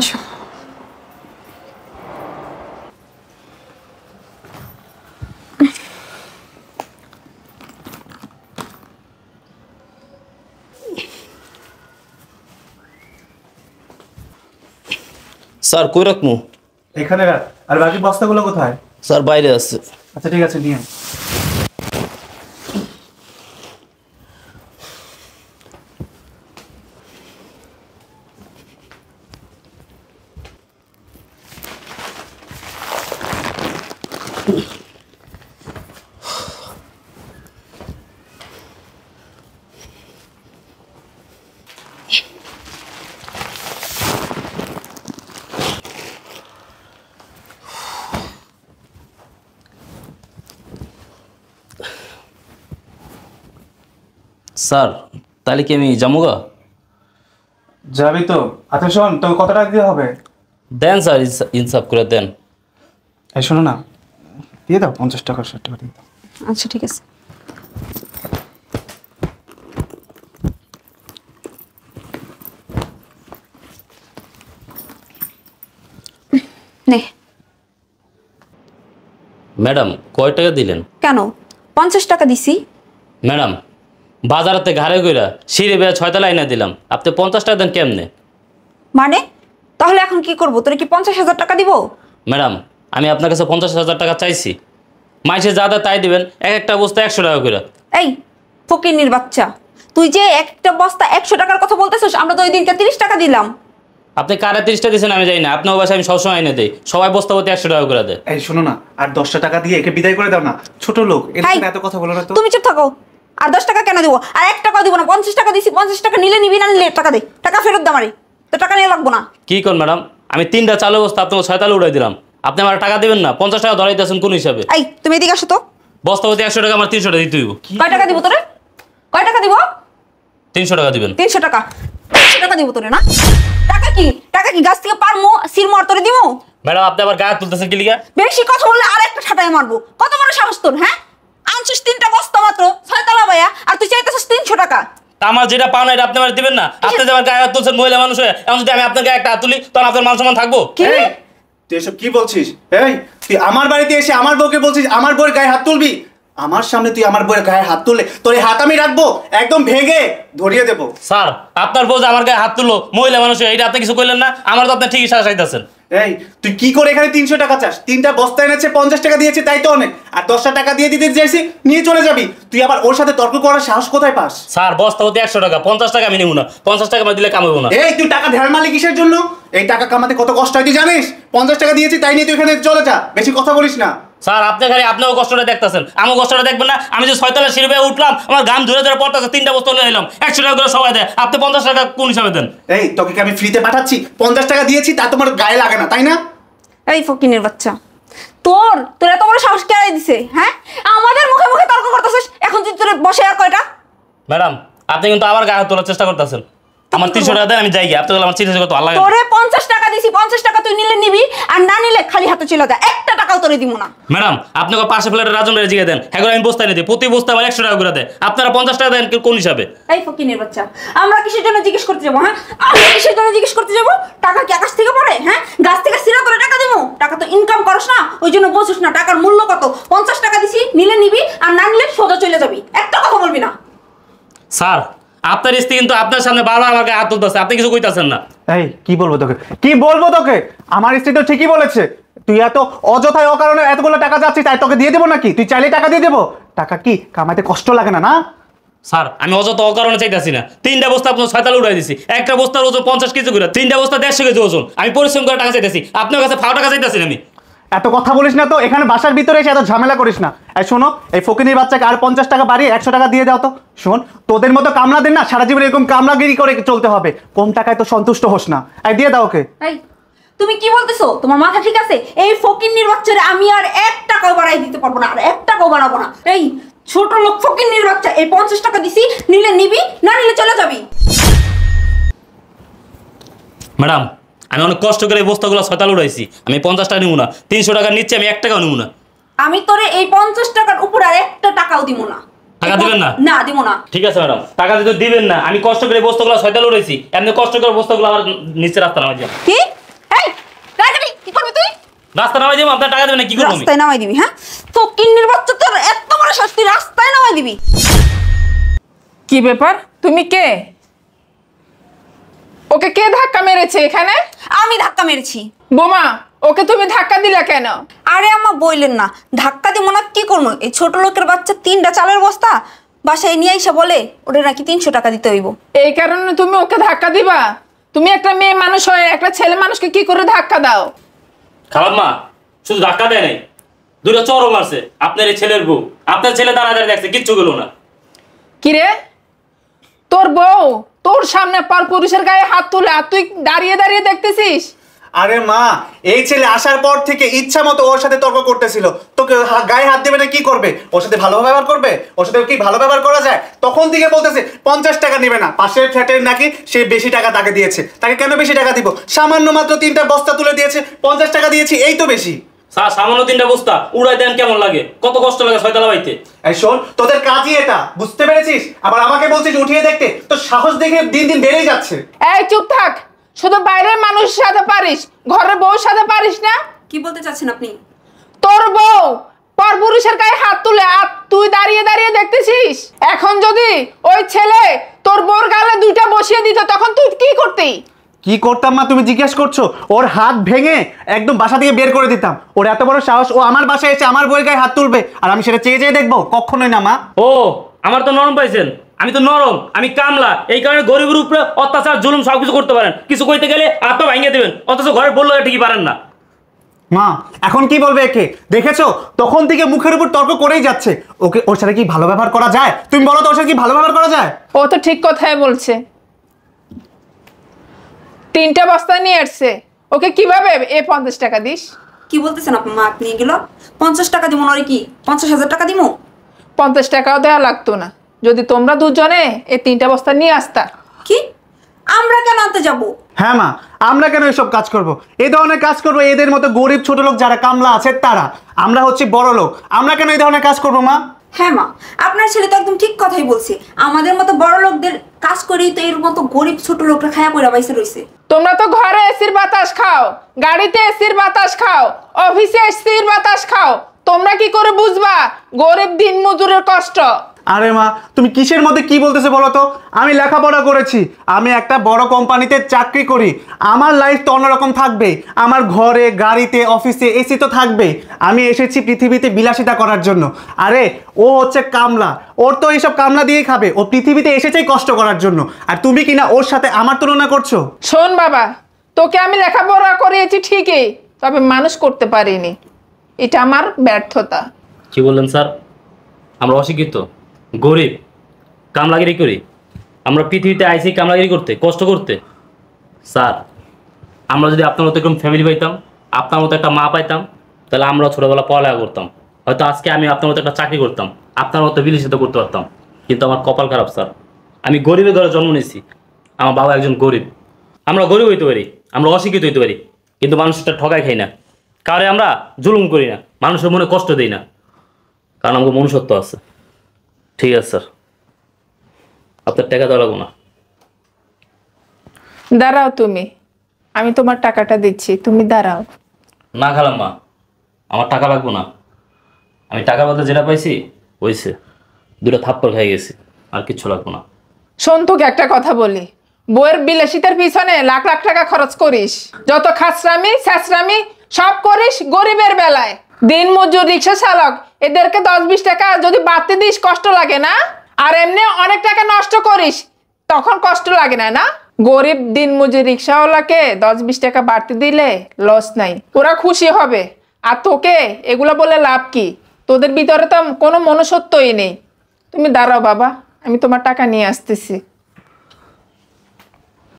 আসো। স্যার কই রাখমু? এখানে রাখ। আর বাকি বস্তাগুলো কোথায়? স্যার বাইরে আছে। আচ্ছা ঠিক আছে, নিয়ে আয়। স্যার তাহলে কি আমি যামুগা? যাবি তো? আচ্ছা শোন, তোকে কত টাকা দিতে হবে? দেন স্যার, ইনসাফ করে দেন। এই শোনো না, দিয়ে দাও 50 টাকা 60 টাকা দিয়ে দাও। আচ্ছা ঠিক আছে। নে। ম্যাডাম কয় টাকা দিলেন? কেন 50 টাকা দিছি? ম্যাডাম বাজারতে ঘাড়ে কইরা সিঁড়ি বেয়ে 6 তলা আইনা দিলাম, আপনি 50 টাকা দেন কেমনে? মানে তাহলে এখন কি করব? তোরে কি 50,000 টাকা দিব? ম্যাডাম আমি আপনার কাছে 50,000 টাকা চাইছি, মাইসে যা দেয় তাই দিবেন। একটা বস্তা 100 টাকা করে। এই ফকিন্নির বাচ্চা, তুই যে একটা বস্তা 100 টাকার কথা বলতেছিস, আমরা তো ওই দিনকে 30 টাকা দিলাম। আপনি কারা 30টা দিয়েছেন আমি জানি না, আপনার বাসায় আমি সবসময় এনে দেই, সবাই বস্তা প্রতি 100 টাকা করে দেয়। এই শোনো না, আর 10 টাকা দিয়ে একে বিদায় করে দাও না, ছোট লোক, এত কথা বলো না তো। তুমি চুপ থাকো। আর 10 টাকা কেন দিব? আর 1 টাকা দিব না, 50 টাকা দিছি। 50 টাকা নিলে নিবি, না নিলে টাকা দে, টাকা ফেরত দে আমারে। তো টাকা নিয়ে লাগবো না। কি কোন ম্যাডাম, আমি 3টা চালের বস্তা আপনাকে 6 তালে উড়াই দিলাম, আপনি আমার টাকা দিবেন না? 50 টাকা ধরাইতেছেন কোন হিসাবে? এই তুমি এদিকে আসো তো। বস্তা প্রতি 100 টাকা, আমার 300 টাকা দিতে হইব। কয় টাকা দিব তোরে? কয় টাকা দিব? 300 টাকা দিবেন। 300 টাকা। 300 টাকা দিব তোরে না? টাকা কি? টাকা কি গাছ থেকে পারমু সিরমর তোরে দিমু? ম্যাডাম আপনি আবার গায়ে তুলতেছেন কি লিগা? বেশি কথা বললে আর একটা ছাটায় মারবো। কত বড় সাহস তোর, হ্যাঁ? আনছিস 3টা বস্তা মাত্র 6 তলা ভাইয়া, আর তুই চাইতেছিস 300 টাকা। তা আমার যেটা পাওনা এটা আপনি আমার দিবেন না? আপনি যে আমার গায়ে হাত তুলছেন মহিলা মানুষ হয়ে, এখন যদি আমি আপনার গায়ে একটা হাত তুলি তখন আপনার মান সম্মান থাকবো? কি? এই, তুই এসব কি বলছিস? এই তুই আমার বাড়িতে এসে আমার বউকে বলছিস আমার বউয়ের গায়ে হাত তুলবি? আমার সামনে তুই আমার বউয়ের গায়ে হাত তুললে তোর এই হাত আমি রাখবো, একদম ভেঙে ধরিয়ে দেবো। স্যার আপনার বউ যে আমার গায়ে হাত তুললো মহিলা মানুষ হয়ে, এটা আপনি কিছু কইলেন না? আমার তো আপনি ঠিকই সাজা চাইতেছেন। এই তুই কি করে এখানে 300 টাকা চাস? 3টা বস্তা এনেছে, 50 টাকা দিয়েছে, তাই তো অনেক। আর 10টা টাকা দিয়ে দিতে চাইছি, নিয়ে চলে যাবি। তুই আবার ওর সাথে তর্ক করার সাহস কোথায় পাস? স্যার বস্তা প্রতি 100 টাকা, 50 টাকা আমি নিব না। 50 টাকা আমার দিলে কাম হইব না। এই তুই টাকা ধার মারলি কিসের জন্য? এই টাকা কামাতে কত কষ্ট হয় তুই জানিস? 50 টাকা দিয়েছি, তাই নিয়ে তুই এখানে চলে যা, বেশি কথা বলিস না। স্যার আপনি খালি আপনাও কষ্টটা দেখতেছেন, আমার কষ্টটা দেখবেন না? আমি যে 6 তলা সিঁড়ি বেয়ে উঠলাম, আমার গাম ধরে ধরে পড়তেছে, 3টা বস্তা নিয়ে এলাম, 100 টাকা করে সবাই দেয়, আপনি 50 টাকা কোন হিসাবে দেন? এই তোকে কি আমি ফ্রিতে পাঠাচ্ছি? 50 টাকা দিয়েছি, তা তোমার গায়ে লাগে না, তাই না? এই ফকিনের বাচ্চা, তোর এত বড় সাহস কে দিছে? হ্যাঁ, আমাদের মুখে মুখে তর্ক করতেছিস। এখন তুই তোর বসে আর কয়টা? ম্যাডাম আপনি কিন্তু আমার গায়ে হাত তোলার চেষ্টা করতেছেন। আমার 300 টাকা দেন, আমি যাই গিয়ে। আপনি আমার চিন্তা করতে ভালো লাগে না। তোরে 50 টাকা দিছি, 50 টাকা তুই নিলে নিবি, আর না নিলে খালি হাতে চলে যা। একটা টাকাও তোরে দিব না। ম্যাডাম আপনি পাশে প্লেটের রাজন রে জিগে দেন, এখন আমি বস্তা নিয়ে দিই, প্রতি বস্তা আমার 100 টাকা করে দেয়, আপনারা 50 টাকা দেন কোন হিসাবে? এই ফকিনের বাচ্চা, আমরা কিসের জন্য জিজ্ঞেস করতে যাবো? হ্যাঁ, আমরা কিসের জন্য জিজ্ঞেস করতে যাবো? টাকা কি আকাশ থেকে পড়ে? হ্যাঁ, গাছ থেকে সিরা করে টাকা দিব? টাকা তো ইনকাম করস না, ওই জন্য বলছিস না টাকার মূল্য কত। 50 টাকা দিছি, নিলে নিবি, আর না নিলে সোজা চলে যাবি। একটা কথা বলবি না। স্যার আপনার স্ত্রী কিন্তু আপনার সামনে বারবার আমার গায়ে হাত তুলতেছে, আপনি কিছু কইতাছেন না। এই কি বলবো তোকে, কি বলবো তোকে? আমার স্ত্রী তো ঠিকই বলেছে, তুই এত অযথায় অকারণে এতগুলো টাকা যাচ্ছিস, তাই তোকে দিয়ে দেবো নাকি? তুই চাইলে টাকা দিয়ে দেবো? টাকা কি কামাইতে কষ্ট লাগে না? না স্যার আমি অযথা অকারণে চাইতাছি না, 3টা বস্তা আপনার 6 তালে উড়াই দিছি, একটা বস্তার ওজন 50 কেজি করে, 3টা বস্তা 150 কেজি ওজন, আমি পরিশ্রম করে টাকা চাইতেছি, আপনার কাছে ফাও টাকা চাইতেছি না আমি। এত কথা বলিস না তো, এখানে বাসার ভিতরে এসে এত ঝামেলা করিস না। এই শোনো, এই ফকিনীর বাচ্চাকে আর 50 টাকা বাড়িয়ে 100 টাকা দিয়ে দাও তো। শোন, তোদের মতো কামলাদের না সারা জীবন এরকম কামলাগিরি করে চলতে হবে, কম টাকায় তো সন্তুষ্ট হোস না। এই দিয়ে দাও ওকে। এই তুমি কি বলতেছো? তোমার মাথা ঠিক আছে? এই ফকিন্নির বাচ্চারে আমি আর 1 টাকাও বাড়াই দিতে পারবো না, আর 1 টাকাও বাড়াবো না। এই ছোট লোক ফকিন্নির বাচ্চা, এই 50 টাকা দিছি, নিলে নিবি, না নিলে চলে যাবি। ম্যাডাম আমি অনেক কষ্ট করে এই বস্তাগুলো 6 তালে উড়াইছি, আমি 50 টাকা নিব না, 300 টাকা নিচ্ছি, আমি 1 টাকাও নিব না। আমি তোরে এই 50 টাকার উপর আর 1 টাকাও দিব না। টাকা দিবেন না? না দিব না। ঠিক আছে ম্যাডাম, টাকা যদি দিবেন না, আমি কষ্ট করে এই বস্তাগুলো 6 তালে উড়াইছি, এমনি কষ্ট করে বস্তাগুলো আবার নিচে রাস্তা নামাই যান। কি রাস্তা নামাই দিব, আপনার টাকা দেবেন না, কি করবো আমি? রাস্তায় নামাই দিবি? হ্যাঁ, তো কিন্নির বাচ্চা, তোর এত বড় শাস্তি, রাস্তায় নামাই দিবি? কি ব্যাপার? তুমি কে? ওকে কে ধাক্কা মেরেছে এখানে? আমি ধাক্কা মেরেছি। বোমা, ওকে তুমি ধাক্কা দিলা কেন? আরে আম্মা বললেন না, ধাক্কা দিব না কি করবো? এই ছোট লোকের বাচ্চা 3টা চালের বস্তা বাসায় নিয়ে এসে বলে ওটা নাকি 300 টাকা দিতে হইব। এই কারণে তুমি ওকে ধাক্কা দিবা? তুমি একটা মেয়ে মানুষ হয়ে একটা ছেলে মানুষকে কি করে ধাক্কা দাও? খালাম্মা শুধু ধাক্কা দেয় নাই, দুটো চরও মারছে। আপনার এই ছেলের বউ, আপনার ছেলে দাঁড়ায় দেখছে, কিচ্ছু গেল না। কিরে, তোর বউ তোর সামনে পর পুরুষের গায়ে হাত তুলে আর তুই দাঁড়িয়ে দাঁড়িয়ে দেখতেছিস? আরে মা, এই ছেলে আসার পর থেকে ইচ্ছা মতো ওর সাথে তর্ক করতেছিল। তোকে গায়ে হাত দেবে না কি করবে? ওর সাথে ভালো ব্যবহার করবে? ওর সাথে কি ভালো ব্যবহার করা যায়? তখন থেকে বলতেছে 50 টাকা নেবে না, পাশের ফ্ল্যাটের নাকি সে বেশি টাকা তাকে দিয়েছে। তাকে কেন বেশি টাকা দিব? সামান্য মাত্র 3টা বস্তা তুলে দিয়েছে, 50 টাকা দিয়েছি, এই তো বেশি। স্যার সামান্য 3টা বস্তা উড়াই দেন, কেমন লাগে? কত কষ্ট লাগে ছয়তলা বাইতে। এই শোন, তোদের কাজই এটা, বুঝতে পেরেছিস? আবার আমাকে বলছিস উঠিয়ে দেখতে, তোর সাহস দেখে দিন দিন বেড়েই যাচ্ছে। এই চুপ থাক, শুধু বাইরের মানুষের সাথে পারিস, ঘরের বউর সাথে পারিস না? কি বলতে চাচ্ছেন আপনি? তোর বউ পরপুরুষের গায়ে হাত তুলে আর তুই দাঁড়িয়ে দাঁড়িয়ে দেখতেছিস? এখন যদি ওই ছেলে তোর বউর গালে 2টা বসিয়ে দিত তখন তুই কি করতি? কি করতাম মা, তুমি জিজ্ঞেস করছো? ওর হাত ভেঙে একদম বাসা থেকে বের করে দিতাম। ওর এত বড় সাহস, ও আমার বাসায় এসে আমার বউয়ের গায়ে হাত তুলবে আর আমি সেটা চেয়ে চেয়ে দেখবো? কখনোই না মা। ও, আমার তো নরম পাইছেন, আমি তো নরম, আমি কামলা, এই কারণে গরিবের উপরে অত্যাচার জুলুম সবকিছু করতে পারেন, কিছু কইতে গেলে হাত পা ভাঙিয়ে দেবেন, অথচ ঘরে বললো ঠিকই পারেন না। মা এখন কি বলবে একে? দেখেছো, তখন থেকে মুখের উপর তর্ক করেই যাচ্ছে। ওকে, ওর সাথে কি ভালো ব্যবহার করা যায়? তুমি বলো তো, ওর সাথে কি ভালো ব্যবহার করা যায়? ও তো ঠিক কথাই বলছে। 3টা বস্তা নিয়ে আসছে, ওকে কিভাবে 50 টাকা দিস? কি বলতেছেন আপনি? মা আপনি এগুলো 50 টাকা দিব না, কি 50,000 টাকা দিব? 50 টাকাও দেওয়া লাগতো না যদি তোমরা দুজনে এই 3টা বস্তা নিয়ে আসতা। কি? আমরা কেন আনতে যাব? হ্যাঁ মা, আমরা কেন এসব কাজ করব? এই ধরনের কাজ করবো এদের মতো গরিব ছোট লোক যারা কামলা আছে তারা। আমরা হচ্ছে বড় লোক, আমরা কেন এই ধরনের কাজ করবো মা? হ্যাঁ মা, আপনার ছেলে তো একদম ঠিক কথাই বলছে। আমাদের মতো বড় লোকদের কাজ করেই তো এর মতো গরিব ছোট লোকরা খায়া পয়রা বাইসে রইছে। তোমরা তো ঘরে এসির বাতাস খাও, গাড়িতে এসির বাতাস খাও, অফিসে এসির বাতাস খাও, তোমরা কি করে বুঝবা গরিব দিন মজুরের কষ্ট? আরে মা, তুমি কিসের মধ্যে কি বলতেছে বলো তো? আমি লেখাপড়া করেছি, আমি একটা বড় কোম্পানিতে চাকরি করি, আমার লাইফ তো অন্যরকম থাকবে। আমার ঘরে গাড়িতে অফিসে এসি তো থাকবে। আমি এসেছি পৃথিবীতে বিলাসিতা করার জন্য। আরে ও হচ্ছে কামলা, ওর তো এইসব কামলা দিয়েই খাবে। ও পৃথিবীতে এসেছেই কষ্ট করার জন্য, আর তুমি কি না ওর সাথে আমার তুলনা করছো? শোন বাবা, তোকে আমি লেখাপড়া করিয়েছি ঠিকই, তবে মানুষ করতে পারিনি, এটা আমার ব্যর্থতা। কি বললেন স্যার? আমরা অশিক্ষিত, গরিব, কামলাগিরি করি? আমরা পৃথিবীতে আইসি কামলাগিরি করতে, কষ্ট করতে? স্যার, আমরা যদি আপনার মতো এরকম ফ্যামিলি পাইতাম, আপনার মতো একটা মা পাইতাম, তাহলে আমরা ছোটোবেলা পড়ালেখা করতাম, হয়তো আজকে আমি আপনার মতো একটা চাকরি করতাম, আপনার মতো বিলাসিতা করতে পারতাম। কিন্তু আমার কপাল খারাপ স্যার, আমি গরিবের ঘরে জন্ম নিয়েছি, আমার বাবা একজন গরিব। আমরা গরিব হইতে পারি, আমরা অশিক্ষিত হইতে পারি, কিন্তু মানুষটা ঠকাই খাই না, কারে আমরা জুলুম করি না, মানুষের মনে কষ্ট দিই না, কারণ আমাকে মনুষ্যত্ব আছে। ঠিক আছে স্যার, আপনার টাকা দেওয়া লাগবো না। দাঁড়াও তুমি, আমি তোমার টাকাটা দিচ্ছি, তুমি দাঁড়াও। না খালাম্মা, আমার টাকা লাগবো না, আমি টাকা বলতে যেটা পাইছি হয়েছে, 2টা থাপ্পড় খাই গেছি, আর কিচ্ছু লাগবো না। শোন, তোকে একটা কথা বলি, বইয়ের বিলাসিতার পিছনে লাখ লাখ টাকা খরচ করিস, যত খাসরামি স্যাসরামি সব করিস গরিবের বেলায়। দিন মজুর, রিক্সা চালক, এদেরকে 10-20 টাকা যদি বাড়তে দিস কষ্ট লাগে না? আর এমনি অনেক টাকা নষ্ট করিস, তখন কষ্ট লাগে না? না, গরিব দিন মজুর রিক্সাওয়ালাকে 10-20 টাকা বাড়তে দিলে লস নাই, ওরা খুশি হবে। আর তোকে এগুলো বলে লাভ কি? তোদের ভিতরে তো কোনো মনুষ্যত্বই নেই। তুমি দাঁড়াও বাবা, আমি তোমার টাকা নিয়ে আসতেছি।